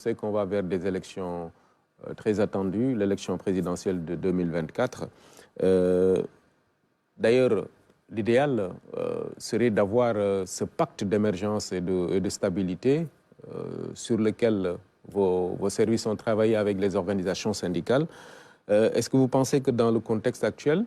C'est qu'on va vers des élections très attendues, l'élection présidentielle de 2024. D'ailleurs, l'idéal serait d'avoir ce pacte d'émergence et de stabilité sur lequel vos services ont travaillé avec les organisations syndicales. Est-ce que vous pensez que dans le contexte actuel,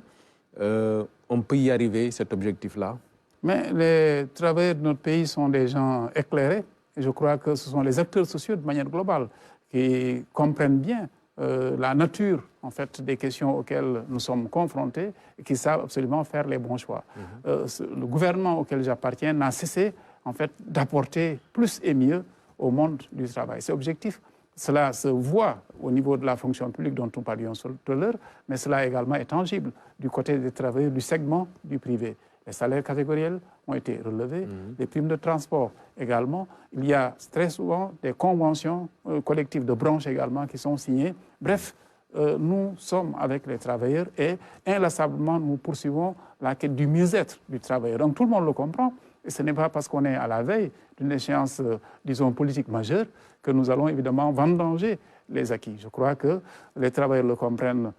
on peut y arriver, cet objectif-là? Mais les travailleurs de notre pays sont des gens éclairés. Et je crois que ce sont les acteurs sociaux de manière globale qui comprennent bien la nature en fait, des questions auxquelles nous sommes confrontés et qui savent absolument faire les bons choix. Le gouvernement auquel j'appartiens n'a cessé en fait, d'apporter plus et mieux au monde du travail. C'est objectif. Cela se voit au niveau de la fonction publique dont nous parlions tout à l'heure, mais cela également est tangible du côté des travailleurs du segment du privé. Les salaires catégoriels ont été relevés, les primes de transport également. Il y a très souvent des conventions collectives de branches également qui sont signées. Bref, nous sommes avec les travailleurs et inlassablement nous poursuivons la quête du mieux-être du travailleur. Donc tout le monde le comprend. Et ce n'est pas parce qu'on est à la veille d'une échéance, disons, politique majeure que nous allons évidemment vendanger les acquis. Je crois que les travailleurs le comprennent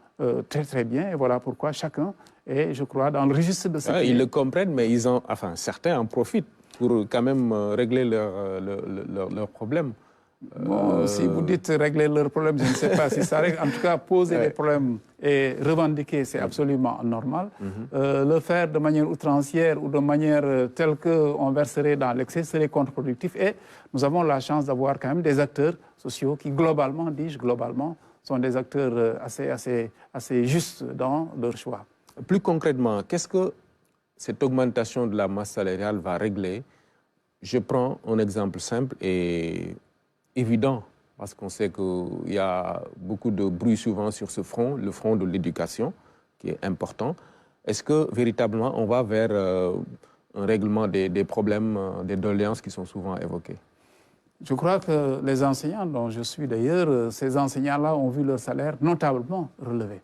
très très bien et voilà pourquoi chacun est, je crois, dans le registre de ce qui Ils le comprennent, mais certains en profitent pour quand même régler leurs problèmes. Bon, si vous dites régler leurs problèmes, je ne sais pas si ça règle. En tout cas, poser des problèmes et revendiquer, c'est absolument normal. Le faire de manière outrancière ou de manière telle qu'on verserait dans l'excès serait contre-productif. Et nous avons la chance d'avoir quand même des acteurs sociaux qui, globalement, dis-je, globalement, sont des acteurs assez justes dans leur choix. Plus concrètement, qu'est-ce que cette augmentation de la masse salariale va régler? Je prends un exemple simple et évident, parce qu'on sait qu'il y a beaucoup de bruit souvent sur ce front, le front de l'éducation, qui est important. Est-ce que véritablement on va vers un règlement des problèmes, des doléances qui sont souvent évoquées? Je crois que les enseignants, dont je suis d'ailleurs, ces enseignants-là ont vu leur salaire notablement relevé.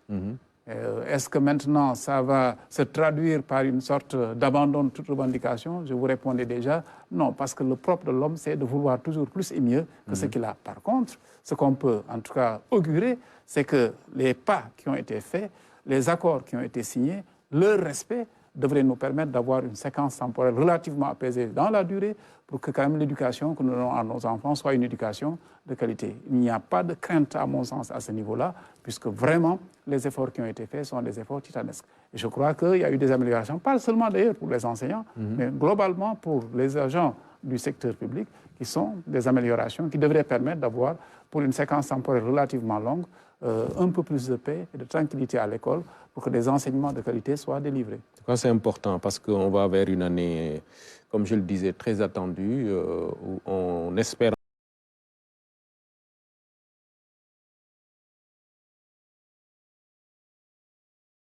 Est-ce que maintenant ça va se traduire par une sorte d'abandon de toute revendication? Je vous répondais déjà, non, parce que le propre de l'homme, c'est de vouloir toujours plus et mieux que ce qu'il a. Par contre, ce qu'on peut en tout cas augurer, c'est que les pas qui ont été faits, les accords qui ont été signés, leur respect devrait nous permettre d'avoir une séquence temporelle relativement apaisée dans la durée pour que quand même l'éducation que nous donnons à nos enfants soit une éducation de qualité. Il n'y a pas de crainte, à mon sens, à ce niveau-là, puisque vraiment, les efforts qui ont été faits sont des efforts titanesques. Et je crois qu'il y a eu des améliorations, pas seulement d'ailleurs pour les enseignants, mais globalement pour les agents du secteur public, qui sont des améliorations qui devraient permettre d'avoir, pour une séquence temporelle relativement longue, un peu plus de paix et de tranquillité à l'école pour que des enseignements de qualité soient délivrés. C'est important parce qu'on va vers une année, comme je le disais, très attendue, où on espère